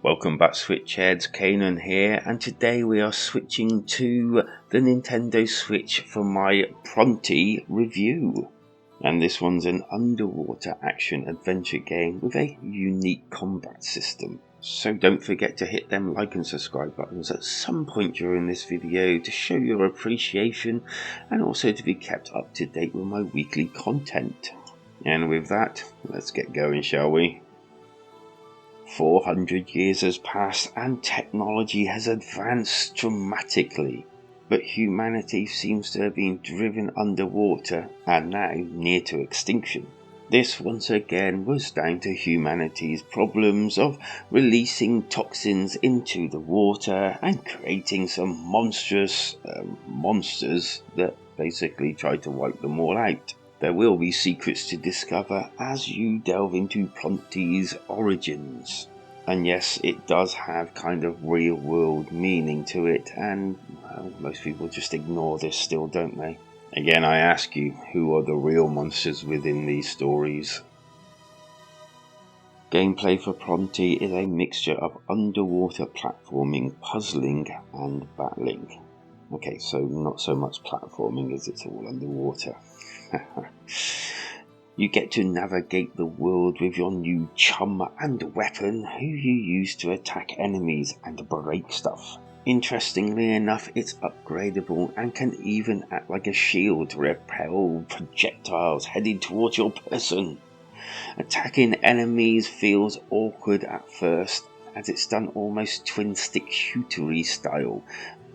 Welcome back Switchheads, Kanan here, and today we are switching to the Nintendo Switch for my Pronty review. And this one's an underwater action adventure game with a unique combat system. So don't forget to hit them like and subscribe buttons at some point during this video to show your appreciation and also to be kept up to date with my weekly content. And with that, let's get going, shall we? 400 years has passed and technology has advanced dramatically, but humanity seems to have been driven underwater and now near to extinction. This once again was down to humanity's problems of releasing toxins into the water and creating some monstrous monsters that basically try to wipe them all out. There will be secrets to discover as you delve into Pronty's origins. And yes, it does have kind of real world meaning to it, and well, most people just ignore this still, don't they? Again, I ask you, who are the real monsters within these stories? Gameplay for Pronty is a mixture of underwater platforming, puzzling and battling. Okay, so not so much platforming as it's all underwater. You get to navigate the world with your new chum and weapon who you use to attack enemies and break stuff. Interestingly enough, it's upgradable and can even act like a shield to repel projectiles headed towards your person. Attacking enemies feels awkward at first, as it's done almost twin-stick shootery style.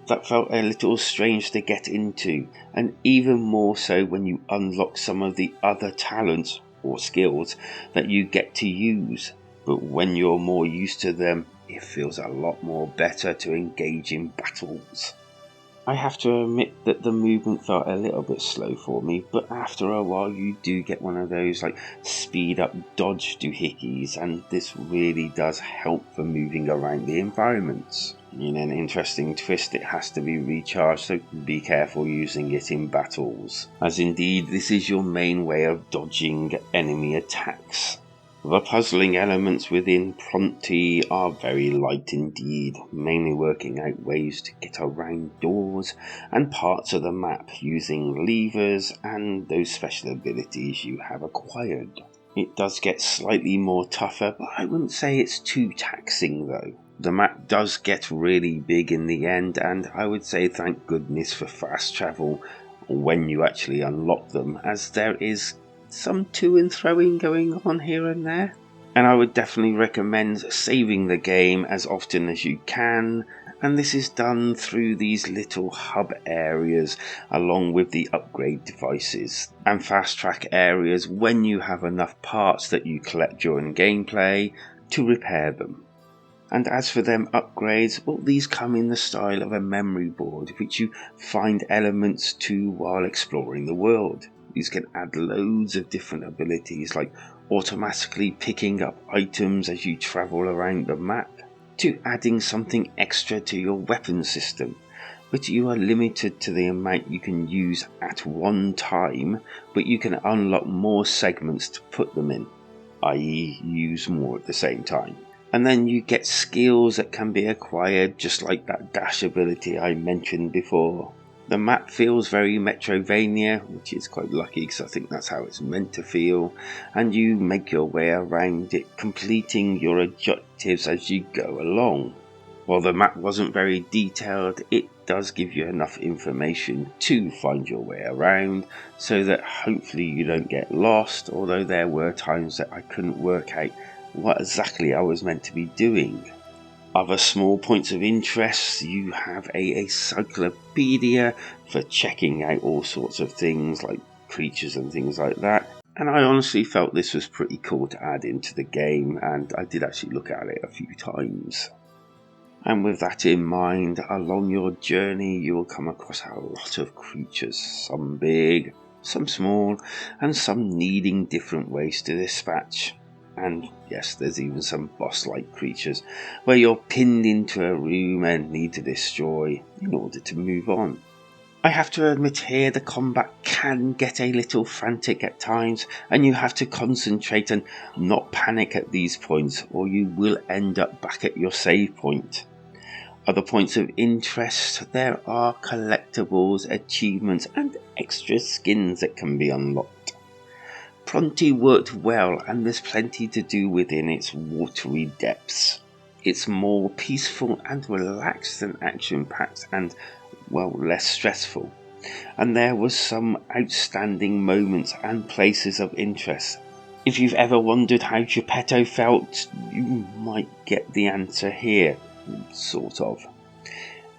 That felt a little strange to get into, and even more so when you unlock some of the other talents or skills that you get to use. But when you're more used to them, it feels a lot more better to engage in battles. I have to admit that the movement felt a little bit slow for me, but after a while you do get one of those speed up dodge doohickeys, and this really does help for moving around the environments. In an interesting twist, it has to be recharged, so be careful using it in battles, as indeed this is your main way of dodging enemy attacks. The puzzling elements within Pronty are very light indeed, mainly working out ways to get around doors and parts of the map using levers and those special abilities you have acquired. It does get slightly more tougher, but I wouldn't say it's too taxing though. The map does get really big in the end, and I would say thank goodness for fast travel when you actually unlock them, as there is some to and throwing going on here and there. And I would definitely recommend saving the game as often as you can, and this is done through these little hub areas along with the upgrade devices and fast track areas when you have enough parts that you collect during gameplay to repair them. And as for them upgrades, well, these come in the style of a memory board which you find elements to while exploring the world. These can add loads of different abilities, like automatically picking up items as you travel around the map, to adding something extra to your weapon system, but you are limited to the amount you can use at one time, but you can unlock more segments to put them in, i.e. use more at the same time. And then you get skills that can be acquired, just like that dash ability I mentioned before. The map feels very Metrovania, which is quite lucky because I think that's how it's meant to feel, and you make your way around it, completing your objectives as you go along. While the map wasn't very detailed, it does give you enough information to find your way around, so that hopefully you don't get lost, although there were times that I couldn't work out what exactly I was meant to be doing. Other small points of interest, you have a encyclopedia for checking out all sorts of things like creatures and things like that, and I honestly felt this was pretty cool to add into the game, and I did actually look at it a few times. And with that in mind, along your journey you will come across a lot of creatures, some big, some small, and some needing different ways to dispatch. And yes, there's even some boss-like creatures where you're pinned into a room and need to destroy in order to move on. I have to admit here the combat can get a little frantic at times, and you have to concentrate and not panic at these points, or you will end up back at your save point. Other points of interest, there are collectibles, achievements and extra skins that can be unlocked. Pronty worked well, and there's plenty to do within its watery depths. It's more peaceful and relaxed than action-packed and, well, less stressful. And there was some outstanding moments and places of interest. If you've ever wondered how Geppetto felt, you might get the answer here, sort of.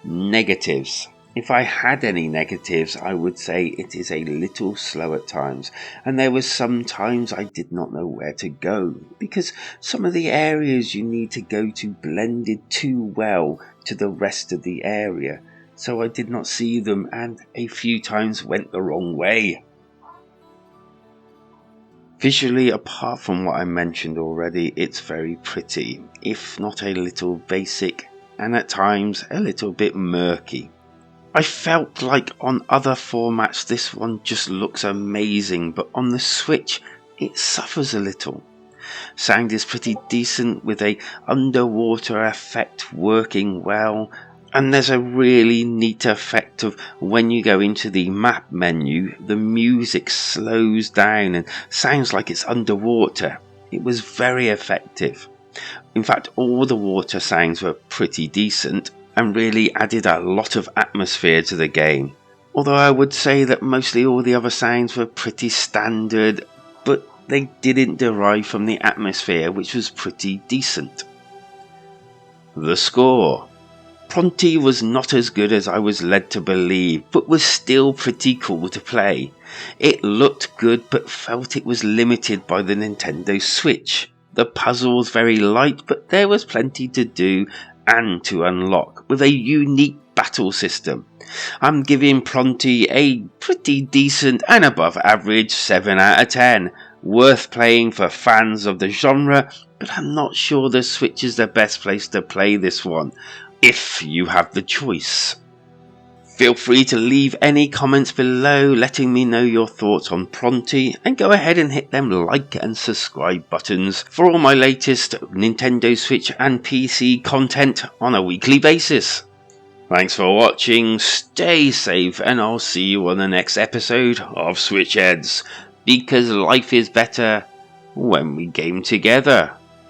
Negatives. If I had any negatives, I would say it is a little slow at times, and there were some times I did not know where to go, because some of the areas you need to go to blended too well to the rest of the area, so I did not see them and a few times went the wrong way. Visually, apart from what I mentioned already, it's very pretty, if not a little basic, and at times a little bit murky. I felt like on other formats this one just looks amazing, but on the Switch it suffers a little. Sound is pretty decent with a underwater effect working well, and there's a really neat effect of when you go into the map menu, the music slows down and sounds like it's underwater. It was very effective. In fact, all the water sounds were pretty decent and really added a lot of atmosphere to the game. Although I would say that mostly all the other sounds were pretty standard, but they didn't derive from the atmosphere, which was pretty decent. The score. Pronty was not as good as I was led to believe, but was still pretty cool to play. It looked good, but felt it was limited by the Nintendo Switch. The puzzle was very light, but there was plenty to do and to unlock, with a unique battle system. I'm giving Pronty a pretty decent and above average 7 out of 10. Worth playing for fans of the genre, but I'm not sure the Switch is the best place to play this one, if you have the choice. Feel free to leave any comments below letting me know your thoughts on Pronty, and go ahead and hit them like and subscribe buttons for all my latest Nintendo Switch and PC content on a weekly basis. Thanks for watching, stay safe, and I'll see you on the next episode of Switch Heads, because life is better when we game together.